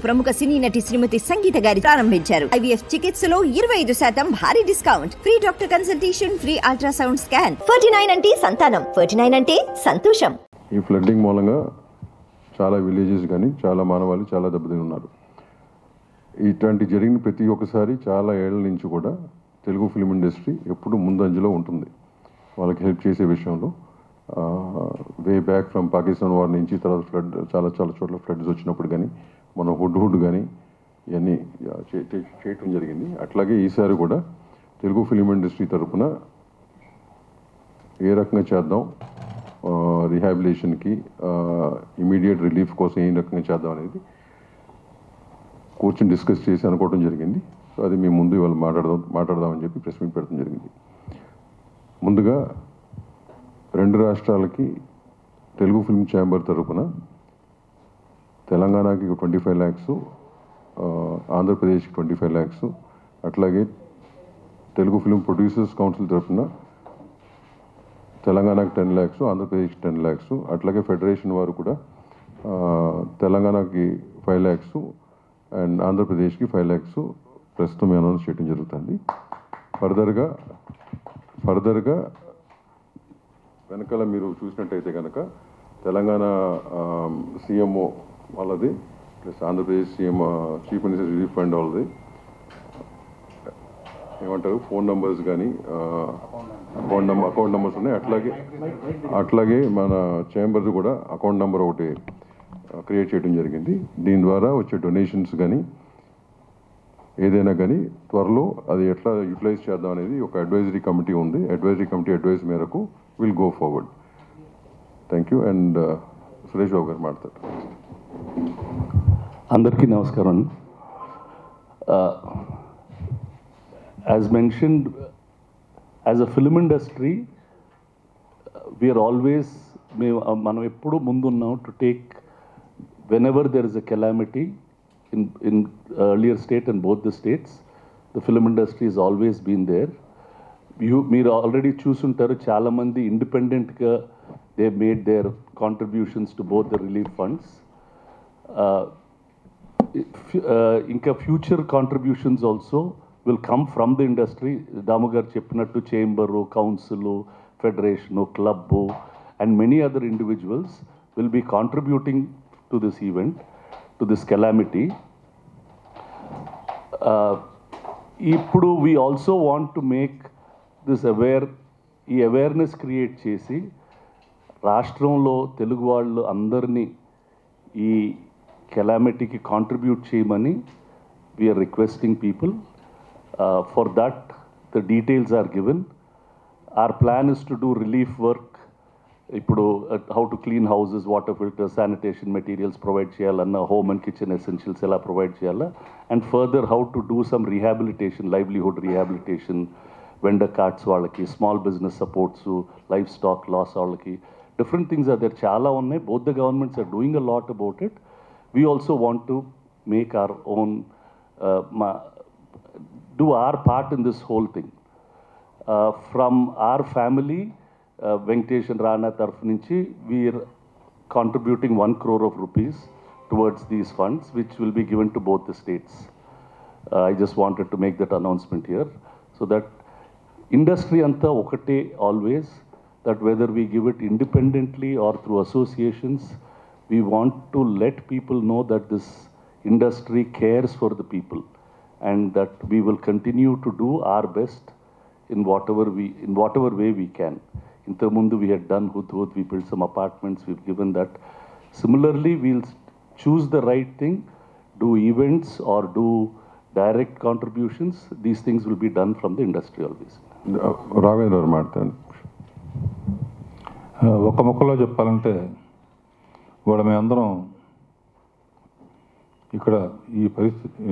ప్రముఖ సినీ నటి శ్రీమతి సంగీత గారి ప్రారంభించారు. ఐవీఎఫ్ చికిత్సలో 25% భారీ discount, free doctor consultation, free ultrasound scan. 49 అంటే సంతానం, 49 అంటే సంతోషం. ఈ ఫ్లడ్డింగ్ మూలంగా చాలా విలేజెస్ కానీ చాలా మానవాళి చాలా దెబ్బతిని ఉన్నారు. ఇట్లాంటి జరిగిన ప్రతి ఒక్కసారి చాలా ఏళ్ల నుంచి కూడా తెలుగు ఫిల్మ్ ఇండస్ట్రీ ఎప్పుడు ముందంజలో ఉంటుంది వాళ్ళకి హెల్ప్ చేసే విషయంలో. Way back from Pakistan war నుంచి తర్వాత ఫ్లడ్ చాలా చోట్ల ఫ్లడ్స్ వచ్చినప్పుడు కానీ మన హుడ్ కానీ ఇవన్నీ చేయటం జరిగింది. అట్లాగే ఈసారి కూడా తెలుగు ఫిల్మ్ ఇండస్ట్రీ తరఫున ఏ రకంగా చేద్దాం, రీహాబిలిటేషన్కి ఇమీడియట్ రిలీఫ్ కోసం ఏ రకంగా చేద్దాం అనేది కూర్చొని డిస్కస్ చేసి అనుకోవడం జరిగింది. సో అది మేము ముందు ఇవాళ మాట్లాడదామని చెప్పి ప్రెస్ మీట్ పెట్టడం జరిగింది. ముందుగా 2 రాష్ట్రాలకి తెలుగు ఫిల్మ్ ఛాంబర్ తరఫున తెలంగాణకి 25 lakhs, ఆంధ్రప్రదేశ్కి 25 lakhs, అట్లాగే తెలుగు ఫిల్మ్ ప్రొడ్యూసర్స్ కౌన్సిల్ తరఫున తెలంగాణకి 10 lakhs, ఆంధ్రప్రదేశ్కి 10 lakhs, అట్లాగే ఫెడరేషన్ వారు కూడా తెలంగాణకి 5 lakhs అండ్ ఆంధ్రప్రదేశ్కి 5 lakhs ప్రస్తుతం అనౌన్స్ చేయడం జరుగుతుంది. ఫర్దర్గా వెనకాల మీరు చూసినట్టయితే కనుక తెలంగాణ సీఎంఓ వాళ్ళది plus Andhra Pradesh CM chief minister relief fund వాళ్ళది ఏమంటారు ఫోన్ నెంబర్స్ కానీ అకౌంట్ నెంబర్స్ ఉన్నాయి. అట్లాగే మన ఛాంబర్స్ కూడా అకౌంట్ నెంబర్ ఒకటి క్రియేట్ చేయడం జరిగింది. దీని ద్వారా వచ్చే డొనేషన్స్ కానీ ఏదైనా కానీ త్వరలో అది ఎట్లా యూటిలైజ్ చేద్దాం అనేది ఒక అడ్వైజరీ కమిటీ ఉంది. అడ్వైజరీ కమిటీ అడ్వైజ్ మేరకు will go forward. Thank you. And Suresh Babu గారు మాట్లాడతారు. అందరికీ నమస్కారం. As mentioned, as a film industry we're always మనం ఎప్పుడు ముందున్నాం to take whenever there is a calamity in earlier state and both the states, the film industry has always been there. మీరు already చూసుంటారు చాలా మంది ఇండిపెండెంట్గా they made their contributions to both the relief funds. ఇంకా future contributions also will come from the industry. Damu గారు చెప్పినట్టు chamber, council, federation, club and many other individuals will be contributing to this event, to this calamity. Ippudu we also want to make this awareness create chesi రాష్ట్రంలో తెలుగు వాళ్ళు అందరినీ ఈ calamity కి contribute చేయమని we are requesting people. For that the details are given. Our plan is to do relief work. ఇప్పుడు how to clean houses, water filter, sanitation materials provide చేయాలన్న, home and kitchen essentials ఎలా provide చేయాలా, and further how to do some rehabilitation, livelihood rehabilitation, vendor cards వాళ్ళకి, small business supports, life stock loss వాళ్ళకి, different things are there, చాలా ఉన్నాయి. Both the governments are doing a lot about it. We also want to make our own, do our part in this whole thing. From our family, Venkatesh and Rana taraf nunchi, we are contributing 1 crore of rupees towards these funds, which will be given to both the states. I just wanted to make that announcement here, so that industry anta okate always, that whether we give it independently or through associations, we want to let people know that this industry cares for the people, and that we will continue to do our best in whatever way we can. Intamundu we had done Hudhud, we built some apartments, we've given that. Similarly, we'll choose the right thing, do events or do direct contributions. These things will be done from the industry always. Ravindra మాట్లాడండి. ఒక మొక్కలో చెప్పాలంటే ఇవాళ మేమందరం ఇక్కడ ఈ పరిస్థితి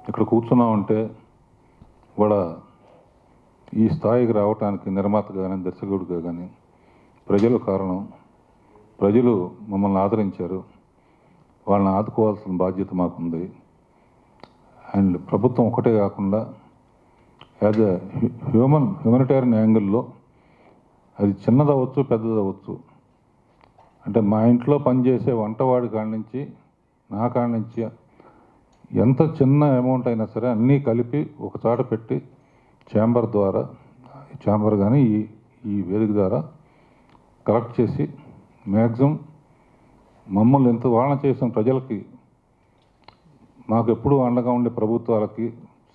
ఇక్కడ కూర్చున్నామంటే ఇవాళ ఈ స్థాయికి రావడానికి నిర్మాతగా కానీ దర్శకుడిగా కానీ ప్రజలు కారణం. ప్రజలు మమ్మల్ని ఆదరించారు, వాళ్ళని ఆదుకోవాల్సిన బాధ్యత మాకుంది. అండ్ ప్రభుత్వం ఒకటే కాకుండా యాజ్ ఎ హ్యూమనిటేరియన్ యాంగిల్లో అది చిన్నదవచ్చు పెద్దదవచ్చు. అంటే మా ఇంట్లో పనిచేసే వంటవాడి కాడి నుంచి నా కాడ నుంచి ఎంత చిన్న అమౌంట్ అయినా సరే అన్నీ కలిపి ఒక చోట పెట్టి ఛాంబర్ కానీ ఈ వేదిక ద్వారా కలెక్ట్ చేసి మ్యాక్సిమం మమ్మల్ని ఎంత వాదన చేసిన ప్రజలకి మాకు ఎప్పుడూ అండగా ఉండే ప్రభుత్వాలకి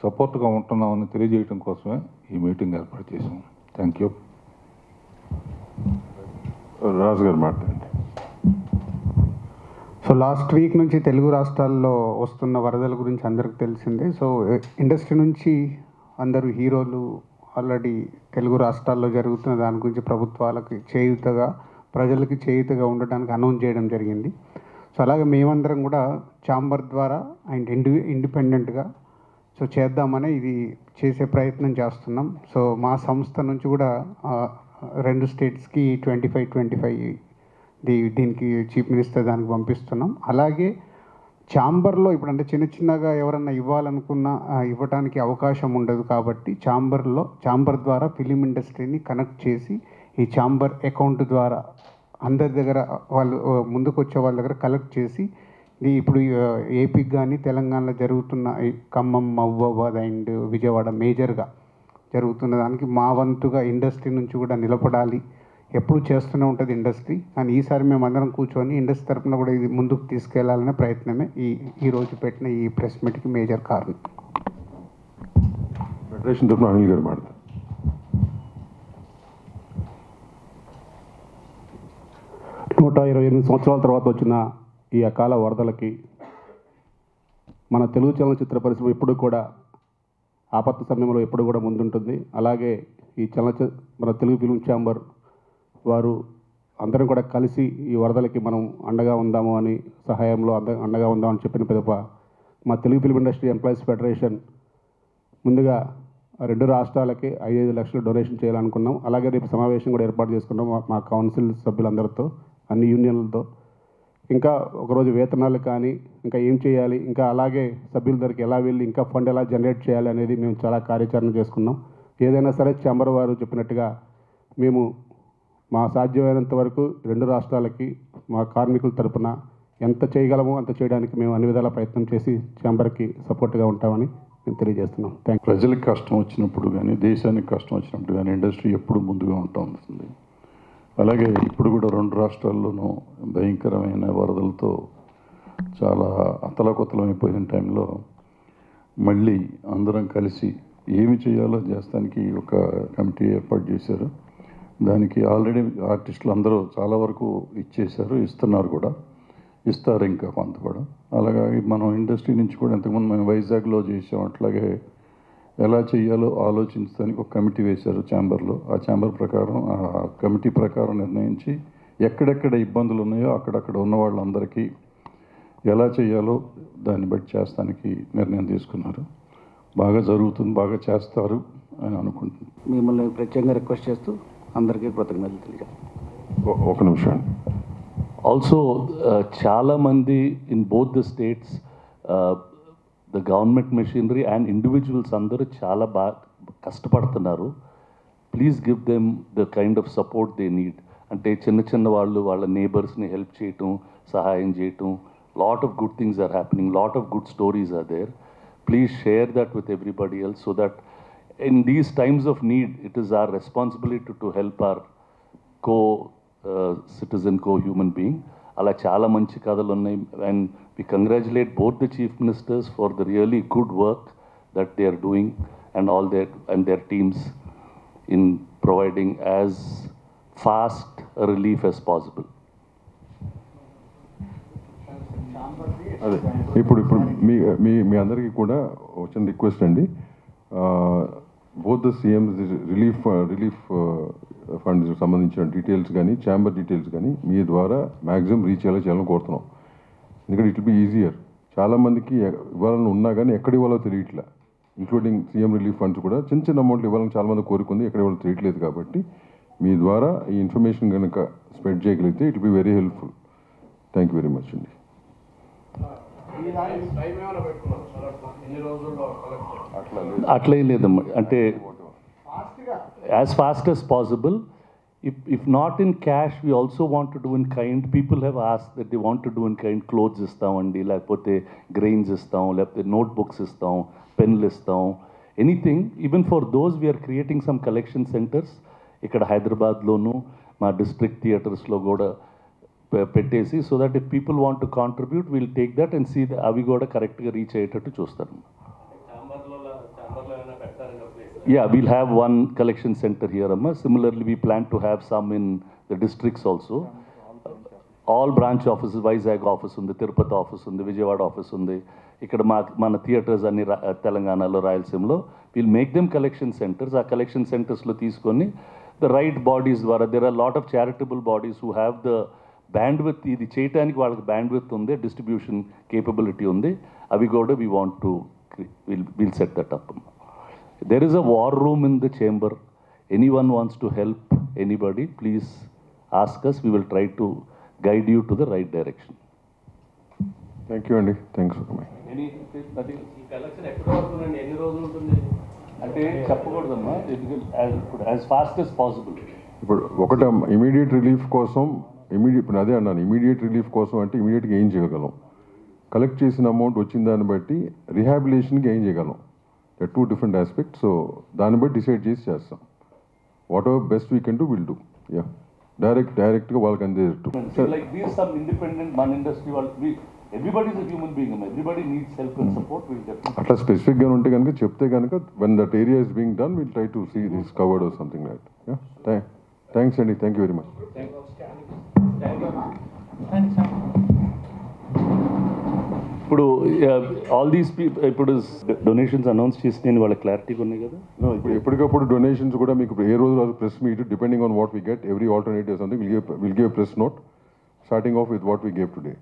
సపోర్ట్గా ఉంటున్నామని తెలియజేయడం కోసమే ఈ మీటింగ్ ఏర్పాటు చేసాం. Thank you. రాజు గారు మాట్లాడండి. సో లాస్ట్ వీక్ నుంచి తెలుగు రాష్ట్రాల్లో వస్తున్న వరదల గురించి అందరికి తెలిసిందే. సో ఇండస్ట్రీ నుంచి అందరూ హీరోలు ఆల్రెడీ తెలుగు రాష్ట్రాల్లో జరుగుతున్న దాని గురించి ప్రభుత్వాలకి చేయూతగా, ప్రజలకి చేయూతగా ఉండడానికి అనౌన్స్ చేయడం జరిగింది. సో అలాగే మేమందరం కూడా ఛాంబర్ ద్వారా అండ్ ఇండిపెండెంట్గా సో చేద్దామని ఇది చేసే ప్రయత్నం చేస్తున్నాం. సో మా సంస్థ నుంచి కూడా 2 స్టేట్స్కి 25 దీనికి చీఫ్ మినిస్టర్ దానికి పంపిస్తున్నాం. అలాగే ఛాంబర్లో ఇప్పుడు అంటే చిన్నగా ఎవరన్నా ఇవ్వాలనుకున్నా ఇవ్వడానికి అవకాశం ఉండదు కాబట్టి ఛాంబర్ ద్వారా ఫిలిం ఇండస్ట్రీని కనెక్ట్ చేసి ఈ ఛాంబర్ అకౌంట్ ద్వారా అందరి దగ్గర వాళ్ళు ముందుకు వచ్చే వాళ్ళ దగ్గర కలెక్ట్ చేసి ఇప్పుడు ఏపీకి కానీ తెలంగాణలో జరుగుతున్న ఖమ్మం, మహబూబాబాద్ అండ్ విజయవాడ మేజర్గా జరుగుతున్న దానికి మా వంతుగా ఇండస్ట్రీ నుంచి కూడా నిలబడాలి. ఎప్పుడు చేస్తూనే ఉంటుంది ఇండస్ట్రీ, కానీ ఈసారి మేము అందరం కూర్చొని ఇండస్ట్రీ తరఫున కూడా ఇది ముందుకు తీసుకెళ్లాలనే ప్రయత్నమే ఈరోజు పెట్టిన ఈ ప్రెస్ మీట్కి మేజర్ కారణం. ఫెడరేషన్ తరఫున అనిల్ గారు మాట్లాడారు. 128 సంవత్సరాల తర్వాత వచ్చిన ఈ అకాల వరదలకి మన తెలుగు చలనచిత్ర పరిశ్రమ ఎప్పుడు కూడా ఆపత్తు సమయంలో ఎప్పుడు కూడా ముందుంటుంది. అలాగే ఈ మన తెలుగు ఫిల్మ్ ఛాంబర్ వారు అందరం కూడా కలిసి ఈ వరదలకి మనం అండగా ఉందాము అని సహాయంలో అండగా ఉందామని చెప్పిన పిదప మా Telugu film industry employees federation ముందుగా 2 రాష్ట్రాలకి 5 లక్షలు డొనేషన్ చేయాలనుకున్నాం. అలాగే రేపు సమావేశం కూడా ఏర్పాటు చేసుకున్నాం మా కౌన్సిల్ సభ్యులందరితో, అన్ని యూనియన్లతో. ఇంకా ఒకరోజు వేతనాలు కానీ ఇంకా ఏం చేయాలి, ఇంకా అలాగే సభ్యుల దగ్గరికి ఎలా వెళ్ళి ఇంకా ఫండ్ ఎలా జనరేట్ చేయాలి అనేది మేము చాలా కార్యాచరణ చేసుకున్నాం. ఏదైనా సరే ఛాంబర్ వారు చెప్పినట్టుగా మేము మా సాధ్యమైనంత వరకు 2 రాష్ట్రాలకి మా కార్మికుల తరపున ఎంత చేయగలమో అంత చేయడానికి మేము అన్ని విధాల ప్రయత్నం చేసి ఛాంబర్కి సపోర్ట్గా ఉంటామని మేము తెలియజేస్తున్నాం. Thank you. ప్రజలకు కష్టం వచ్చినప్పుడు కానీ, దేశానికి కష్టం వచ్చినప్పుడు కానీ ఇండస్ట్రీ ఎప్పుడు ముందుగా ఉంటుంది. అలాగే ఇప్పుడు కూడా 2 రాష్ట్రాల్లోనూ భయంకరమైన వరదలతో చాలా అతలాకుతలమైపోయిన టైంలో మళ్ళీ అందరం కలిసి ఏమి చేయాలో చేస్తానికి ఒక కమిటీ ఏర్పాటు చేశారు. దానికి ఆల్రెడీ ఆర్టిస్టులు అందరూ చాలా వరకు ఇస్తున్నారు కూడా, ఇస్తారు ఇంకా కొంత కూడా. అలాగే మనం ఇండస్ట్రీ నుంచి కూడా ఇంతకుముందు మేము వైజాగ్లో చేసాం, అట్లాగే ఎలా చేయాలో ఆలోచించడానికి ఒక కమిటీ వేశారు ఛాంబర్లో. ఆ ఛాంబర్ ప్రకారం, ఆ కమిటీ ప్రకారం నిర్ణయించి ఎక్కడెక్కడ ఇబ్బందులు ఉన్నాయో అక్కడక్కడ ఉన్న వాళ్ళందరికీ ఎలా చేయాలో దాన్ని బట్టి చేస్తానికి నిర్ణయం తీసుకున్నారు. బాగా జరుగుతుంది, బాగా చేస్తారు అని అనుకుంటున్నాను. మిమ్మల్ని ప్రత్యేకంగా రిక్వెస్ట్ చేస్తూ అందరికీ కృతజ్ఞతలు తెలియజేస్తాను. ఒక నిమిషం. ఆల్సో చాలా మంది in both the states the government machinery and individuals అందరూ చాలా బాగా కష్టపడుతున్నారు. Please give them the kind of support they need. అంటే చిన్న వాళ్ళు వాళ్ళ నేబర్స్ని హెల్ప్ చేయటం, సహాయం చేయటం, lot of good things are happening, lot of good stories are there. Please share that with everybody else so that in these times of need, it is our responsibility to help our co-citizen, co-human being. Ala chala manchi kadalu unnai, and we congratulate both the chief ministers for the really good work that they are doing and their teams in providing as fast a relief as possible. అదే ఇప్పుడు మీ అందరికీ కూడా వచ్చిన request అండి. Both the CMs relief funds సంబంధించిన details కానీ, chamber details కానీ మీ ద్వారా మ్యాక్సిమం రీచ్ చేయాలని కోరుతున్నాం. ఎందుకంటే ఇట్ విల్ బి ఈజియర్. చాలామందికి ఇవ్వాలని ఉన్నా కానీ ఎక్కడ ఇవ్వాలో తెలియట్లే, ఇంక్లూడింగ్ సీఎం రిలీఫ్ ఫండ్స్ కూడా చిన్న అమౌంట్లు ఇవ్వాలని చాలామంది కోరుకుంది, ఎక్కడ ఇవ్వాలో తెలియట్లేదు. కాబట్టి మీ ద్వారా ఈ ఇన్ఫర్మేషన్ కనుక స్ప్రెడ్ చేయగలిగితే it will be very helpful. Thank you very much అండి. అట్లే లేదమ్మా, అంటే as fast as possible If not in cash, we also want to do in kind. People have asked that they want to do in kind. Clothes ఇస్తామండి, లేకపోతే grains ఇస్తాం, లేకపోతే notebooks ఇస్తాం, పెన్లు ఇస్తాం, anything. Even for those, we are creating some collection centers. ఇక్కడ హైదరాబాద్లోను మా district థియేటర్స్లో కూడా పెట్టేసి, so that if people want to contribute will take that and see అవి కూడా కరెక్ట్గా రీచ్ అయ్యేటట్టు చూస్తారు. Yeah, we'll have one collection center here, Amma. Similarly, we plan to have some in the districts also. All branch offices, Vizag office undi, Tirupati office undi, Vijayawada office undi. Ikkada mana theaters anni Telanganalo, Rayalaseemalo. We'll make them collection centers. Our collection centers lo teeskoni the right bodies ద్వారా, there are a lot of charitable bodies who have the bandwidth, ఇది చేయడానికి వాళ్ళకి bandwidth ఉంది, distribution capability ఉంది. అవి కూడా we want to, we'll set that up. There is a war room in the chamber. Anyone wants to help anybody, please ask us. We will try to guide you to the right direction. Thank you, Andy. Thanks for coming. Collection ఎక్కడ అవుతుందండి, ఎన్ని రోజులు ఉంటుంది అంటే చెప్పకూడదమ్మా, as fast as possible. ఇప్పుడు ఒకటి immediate relief కోసం, ఇప్పుడు అదే అన్నాను, ఇమీడియట్ రిలీఫ్ కోసం అంటే ఇమీడియట్గా ఏం చేయగలం, కలెక్ట్ చేసిన అమౌంట్ వచ్చిన దాన్ని బట్టి రిహాబిలిటేషన్కి ఏం చేయగలం, టూ డిఫరెంట్ ఆస్పెక్ట్. సో దాన్ని బట్టి డిసైడ్ చేసి చేస్తాం. What ever best we can do will do. Yeah, డైరెక్ట్గా వాళ్ళకి అందేటట్టు. Like these some independent మన ఇండస్ట్రీ వాళ్ళు, everybody is a human being, everybody needs help and support. We'll definitely. అట్లా స్పెసిఫిక్గా ఉంటే కనుక చెప్తే కనుక when that area is being done, we'll try to see this covered or something like that. Yeah, thanks Andy, thank you very much. ఇప్పుడు all these ఇప్పుడు donations announce చేసి నేను వాళ్ళ క్లారిటీగా ఉన్నాయి కదా. ఇప్పుడు ఎప్పటికప్పుడు డొనేషన్స్ కూడా మీకు ఏ రోజు press meet, depending on what we get, every alternative something will give press note starting of with what we gave today.